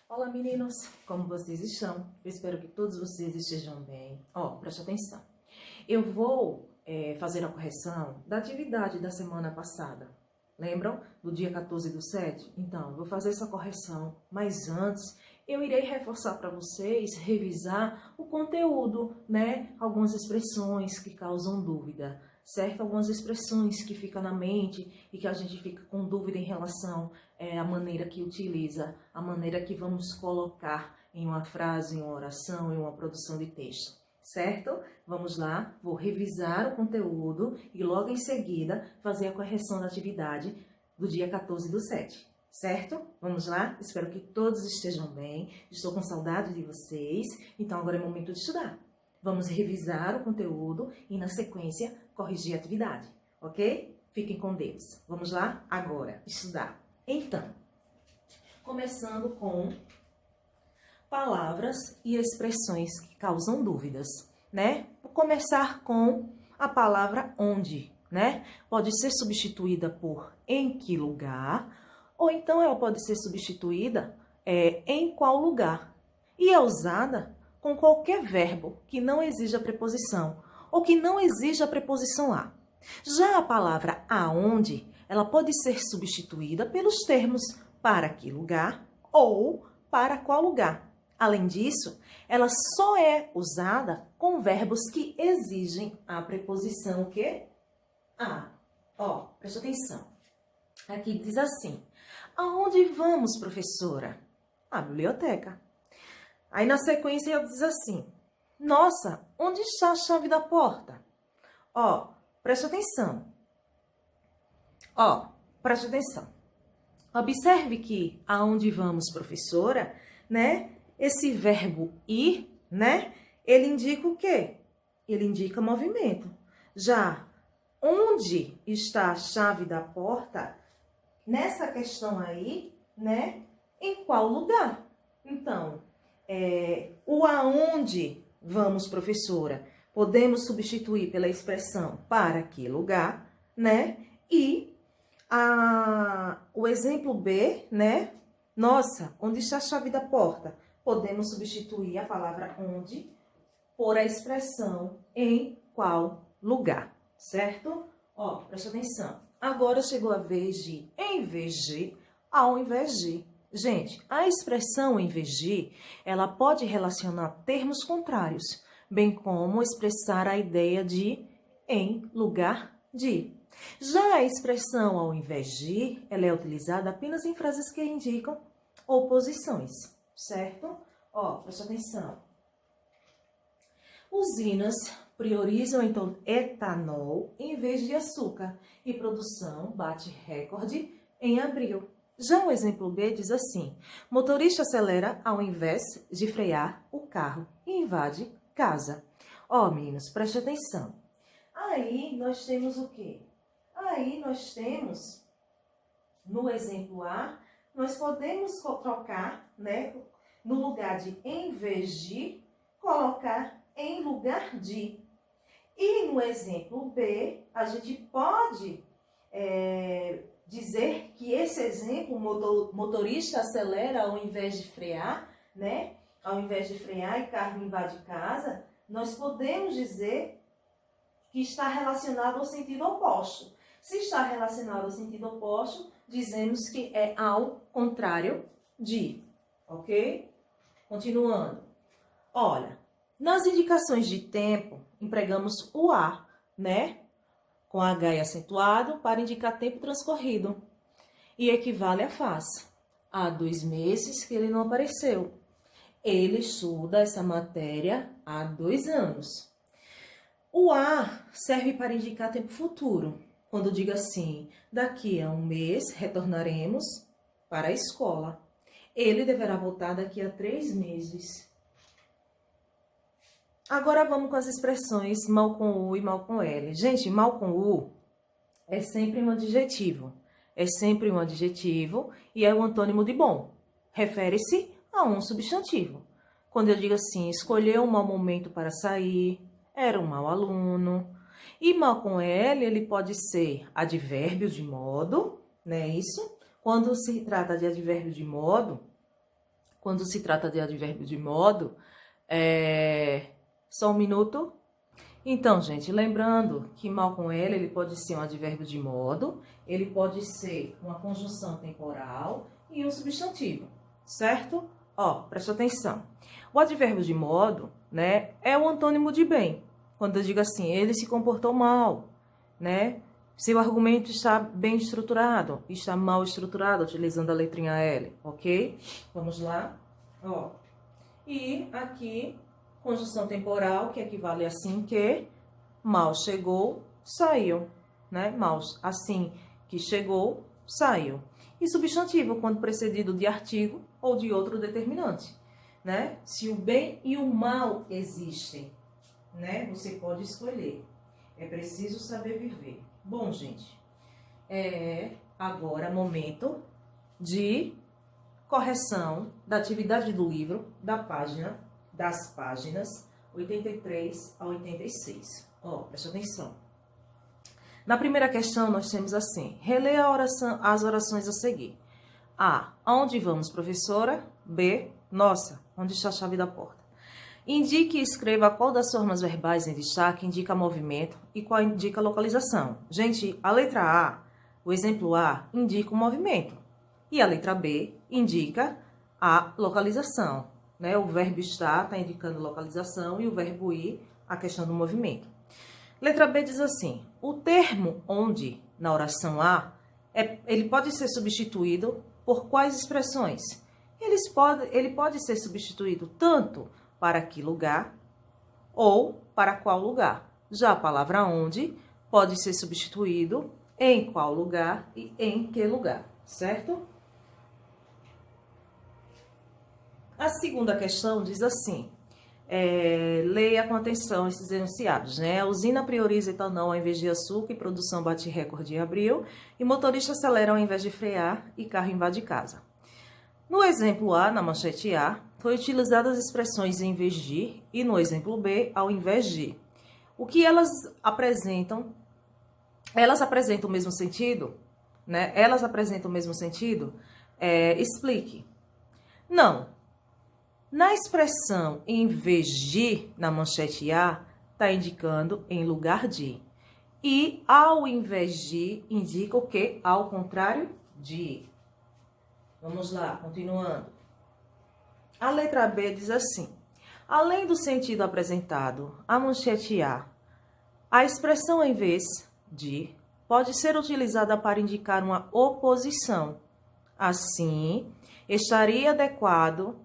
Olá meninos, como vocês estão? Eu espero que todos vocês estejam bem. Preste atenção. Eu vou fazer a correção da atividade da semana passada. Lembram? Do dia 14/7? Então, eu vou fazer essa correção, mas antes eu irei reforçar para vocês, revisar o conteúdo, né? Algumas expressões que causam dúvida, certo? Algumas expressões que ficam na mente e que a gente fica com dúvida em relação à maneira que utiliza, a maneira que vamos colocar em uma frase, em uma oração, em uma produção de texto. Certo? Vamos lá, vou revisar o conteúdo e logo em seguida fazer a correção da atividade do dia 14/7. Certo? Vamos lá? Espero que todos estejam bem. Estou com saudade de vocês. Então agora é momento de estudar. Vamos revisar o conteúdo e na sequência corrigir a atividade. Ok? Fiquem com Deus. Vamos lá? Agora, estudar. Então, começando com palavras e expressões que causam dúvidas, né? Vou começar com a palavra onde, né? Pode ser substituída por em que lugar, ou então ela pode ser substituída em qual lugar. E é usada com qualquer verbo que não exija preposição, ou que não exija a preposição a. Já a palavra aonde, ela pode ser substituída pelos termos para que lugar ou para qual lugar. Além disso, ela só é usada com verbos que exigem a preposição o quê? A. Presta atenção. Aqui diz assim: aonde vamos, professora? À biblioteca. Aí na sequência ele diz assim: nossa, onde está a chave da porta? Presta atenção. Presta atenção. Observe que aonde vamos, professora, né? Esse verbo ir, né? Ele indica o quê? Ele indica movimento. Já onde está a chave da porta, nessa questão aí, né? Em qual lugar? Então, o aonde vamos, professora, podemos substituir pela expressão para que lugar, né? E o exemplo B, né? Nossa, onde está a chave da porta? Podemos substituir a palavra onde por a expressão em qual lugar, certo? Presta atenção. Agora chegou a vez de em vez de, ao invés de. Gente, a expressão em vez de, ela pode relacionar termos contrários, bem como expressar a ideia de em lugar de. Já a expressão ao invés de, ela é utilizada apenas em frases que indicam oposições, certo? Presta atenção. Usinas priorizam então etanol em vez de açúcar e produção bate recorde em abril. Já o exemplo B diz assim: motorista acelera ao invés de frear o carro e invade casa. Meninos, preste atenção. Aí nós temos o quê? Aí nós temos, no exemplo A, nós podemos trocar, né? No lugar de em vez de, colocar em lugar de. E no exemplo B, a gente pode dizer que esse exemplo, o motorista acelera ao invés de frear, né? Ao invés de frear e carro invade casa, nós podemos dizer que está relacionado ao sentido oposto. Se está relacionado ao sentido oposto, dizemos que é ao contrário de, ok? Continuando. Olha, nas indicações de tempo, empregamos o a, né? Com H acentuado para indicar tempo transcorrido. E equivale a faz. Há 2 meses que ele não apareceu. Ele estuda essa matéria há 2 anos. O a serve para indicar tempo futuro. Quando diga assim, daqui a 1 mês retornaremos para a escola. Ele deverá voltar daqui a 3 meses. Agora vamos com as expressões mal com U e mal com L. Gente, mal com U é sempre um adjetivo. É sempre um adjetivo e é o antônimo de bom. Refere-se a um substantivo. Quando eu digo assim, escolheu um mau momento para sair, era um mau aluno. E mal com L, ele pode ser advérbio de modo, não é isso? Quando se trata de advérbio de modo, quando se trata de advérbio de modo, Só um minuto. Então, gente, lembrando que mal com ele pode ser um advérbio de modo, ele pode ser uma conjunção temporal e um substantivo, certo? Ó, presta atenção. O advérbio de modo, né, é o antônimo de bem. Quando eu digo assim, ele se comportou mal, né? Seu argumento está bem estruturado, está mal estruturado, utilizando a letrinha L, ok? Vamos lá. Ó. E aqui, conjunção temporal, que equivale a assim que, mal chegou, saiu, né? Mal assim que chegou, saiu. E substantivo, quando precedido de artigo ou de outro determinante, né? Se o bem e o mal existem, né? Você pode escolher. É preciso saber viver. Bom, gente, agora momento de correção da atividade do livro, das páginas 83 a 86. Ó, presta atenção. Na primeira questão, nós temos assim: releia as orações a seguir. A. Aonde vamos, professora? B. Nossa, onde está a chave da porta? Indique e escreva qual das formas verbais em destaque indica movimento e qual indica localização. Gente, a letra A, o exemplo A, indica o movimento. E a letra B indica a localização. Né? O verbo estar está indicando localização e o verbo ir, a questão do movimento. Letra B diz assim: o termo onde, na oração A, ele pode ser substituído por quais expressões? Ele pode ser substituído tanto para que lugar ou para qual lugar. Já a palavra onde pode ser substituído em qual lugar e em que lugar, certo? A segunda questão diz assim: leia com atenção esses enunciados, né? A usina prioriza etanol ao invés de açúcar e produção bate recorde em abril, e motorista acelera ao invés de frear e carro invade casa. No exemplo A, na manchete A, foi utilizadas as expressões em vez de e no exemplo B, ao invés de. O que elas apresentam? Elas apresentam o mesmo sentido? Né? Elas apresentam o mesmo sentido? Explique. Não. Na expressão em vez de, na manchete A, está indicando em lugar de. E ao invés de indica o quê? Ao contrário de. Vamos lá, continuando. A letra B diz assim: além do sentido apresentado, a manchete a expressão em vez de pode ser utilizada para indicar uma oposição. Assim, estaria adequado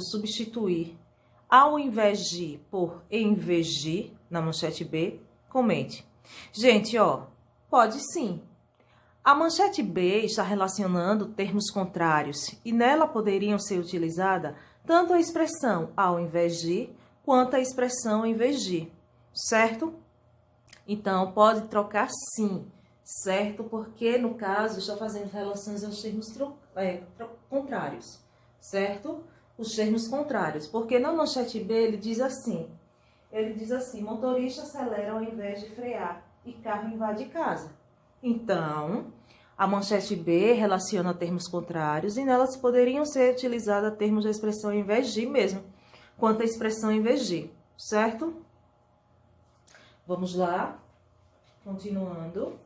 substituir ao invés de por em vez de, na manchete B, comente. Gente, ó, pode sim. A manchete B está relacionando termos contrários e nela poderiam ser utilizada tanto a expressão ao invés de quanto a expressão em vez de, certo? Então, pode trocar sim, certo? Porque, no caso, está fazendo relações aos termos contrários, certo? Os termos contrários. Porque na manchete B ele diz assim, motorista acelera ao invés de frear e carro invade casa. Então, a manchete B relaciona termos contrários e nelas poderiam ser utilizados termos de expressão em vez de mesmo, quanto a expressão em vez de, certo? Vamos lá, continuando.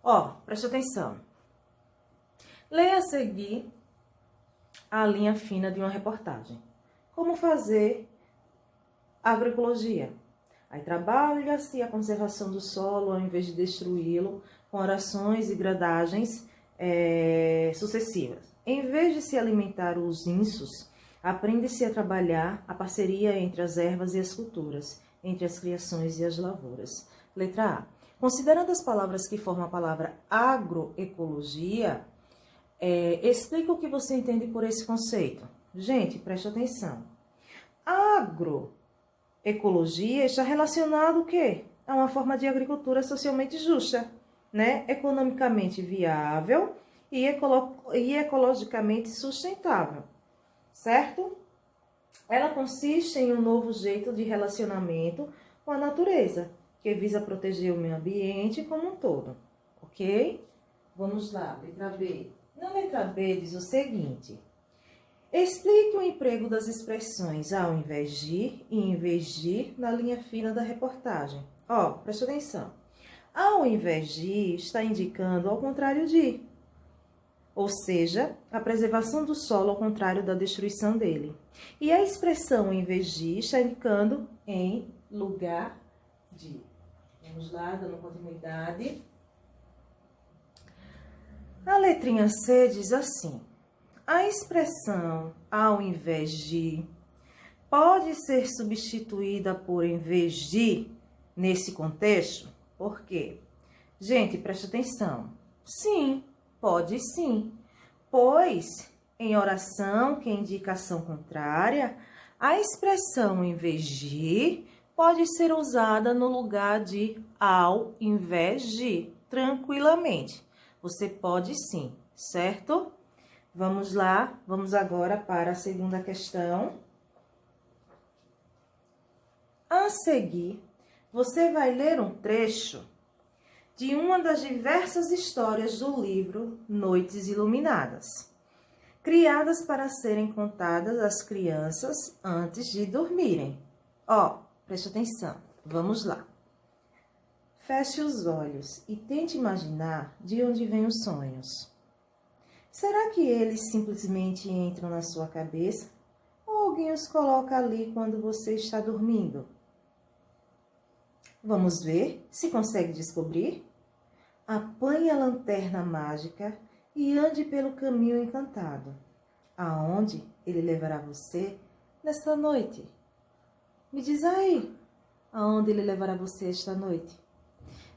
Ó, preste atenção. Leia a seguir a linha fina de uma reportagem. Como fazer agroecologia? Aí trabalha-se a conservação do solo ao invés de destruí-lo com orações e gradagens sucessivas. Em vez de se alimentar os insos, aprende-se a trabalhar a parceria entre as ervas e as culturas, entre as criações e as lavouras. Letra A. Considerando as palavras que formam a palavra agroecologia, explica o que você entende por esse conceito. Gente, preste atenção. Agroecologia está relacionado o quê? A uma forma de agricultura socialmente justa, né? Economicamente viável e ecologicamente sustentável, certo? Ela consiste em um novo jeito de relacionamento com a natureza, que visa proteger o meio ambiente como um todo, ok? Vamos lá, letra B. Na letra B diz o seguinte: explique o emprego das expressões ao invés de e em vez de na linha fina da reportagem. Ó, presta atenção. Ao invés de está indicando ao contrário de, ou seja, a preservação do solo ao contrário da destruição dele. E a expressão em vez de está indicando em lugar de. Vamos lá, dando continuidade. A letrinha C diz assim: a expressão ao invés de pode ser substituída por em vez de nesse contexto? Por quê? Gente, presta atenção. Sim, pode sim. Pois, em oração que indica ação contrária, a expressão em vez de pode ser usada no lugar de ao invés de, tranquilamente. Você pode sim, certo? Vamos lá, vamos agora para a segunda questão. A seguir, você vai ler um trecho de uma das diversas histórias do livro Noites Iluminadas, criadas para serem contadas às crianças antes de dormirem. Ó, preste atenção, vamos lá. Feche os olhos e tente imaginar de onde vêm os sonhos. Será que eles simplesmente entram na sua cabeça ou alguém os coloca ali quando você está dormindo? Vamos ver se consegue descobrir? Apanhe a lanterna mágica e ande pelo caminho encantado, aonde ele levará você nesta noite. Me diz aí, aonde ele levará você esta noite?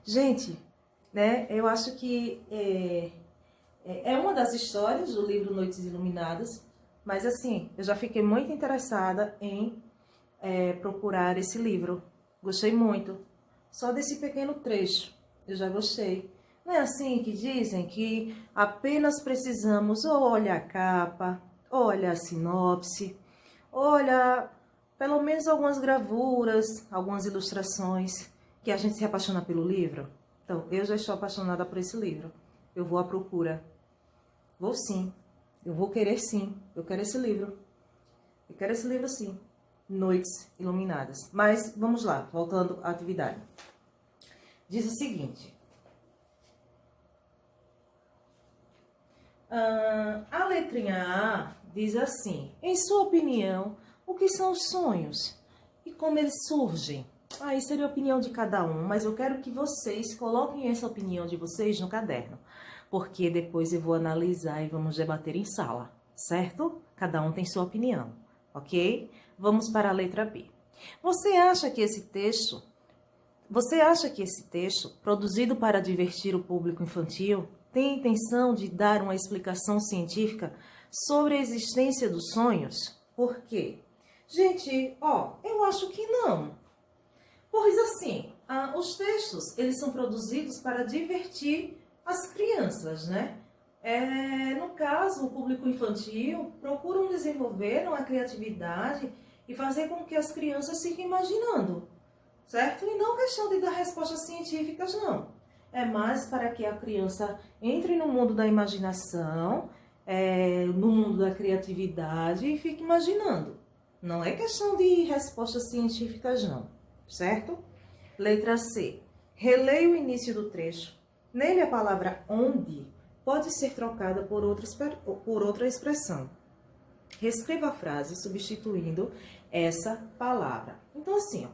Gente, né, eu acho que é uma das histórias do livro Noites Iluminadas, mas assim, eu já fiquei muito interessada em procurar esse livro. Gostei muito. Só desse pequeno trecho, eu já gostei. Não é assim que dizem que apenas precisamos olhar a capa, olhar a sinopse, olhar pelo menos algumas gravuras, algumas ilustrações, que a gente se apaixona pelo livro? Então, eu já estou apaixonada por esse livro. Eu vou à procura. Vou sim. Eu vou querer sim. Eu quero esse livro. Eu quero esse livro sim. Noites Iluminadas. Mas, vamos lá, voltando à atividade. Diz o seguinte. A letrinha A diz assim: em sua opinião, o que são os sonhos e como eles surgem? Aí seria a opinião de cada um, mas eu quero que vocês coloquem essa opinião de vocês no caderno, porque depois eu vou analisar e vamos debater em sala, certo? Cada um tem sua opinião, ok? Vamos para a letra B. Você acha que esse texto, produzido para divertir o público infantil, tem a intenção de dar uma explicação científica sobre a existência dos sonhos? Por quê? Gente, eu acho que não. Pois assim, os textos, eles são produzidos para divertir as crianças, né? No caso, o público infantil procuram desenvolver uma criatividade e fazer com que as crianças fiquem imaginando, certo? E não questão de dar respostas científicas, não. É mais para que a criança entre no mundo da imaginação, no mundo da criatividade e fique imaginando. Não é questão de respostas científicas, não. Certo? Letra C. Releia o início do trecho. Nele a palavra onde pode ser trocada por outra expressão. Reescreva a frase substituindo essa palavra. Então assim,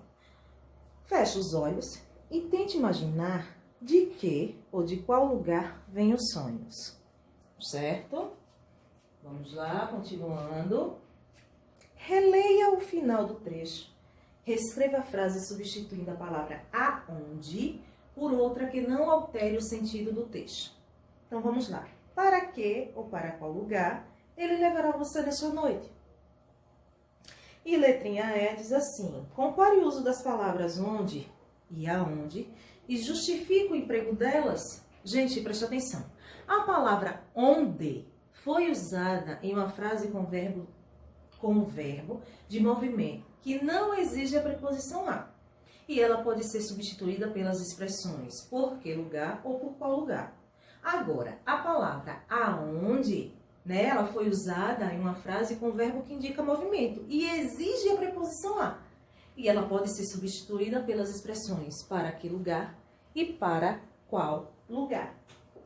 feche os olhos e tente imaginar de que ou de qual lugar vêm os sonhos. Certo? Vamos lá, continuando. Releia o final do trecho. Reescreva a frase substituindo a palavra aonde por outra que não altere o sentido do texto. Então, vamos lá. Para que ou para qual lugar ele levará você nesta noite? E letrinha E diz assim: compare o uso das palavras onde e aonde e justifique o emprego delas. Gente, preste atenção. A palavra onde foi usada em uma frase com o verbo de movimento, que não exige a preposição a. E ela pode ser substituída pelas expressões por que lugar ou por qual lugar. Agora, a palavra aonde onde, né, ela foi usada em uma frase com verbo que indica movimento e exige a preposição a. E ela pode ser substituída pelas expressões para que lugar e para qual lugar,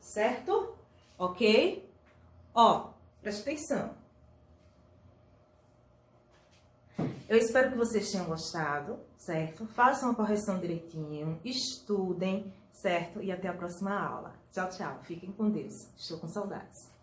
certo? Ok? Ó, preste atenção. Eu espero que vocês tenham gostado, certo? Façam a correção direitinho, estudem, certo? E até a próxima aula. Tchau, tchau. Fiquem com Deus. Estou com saudades.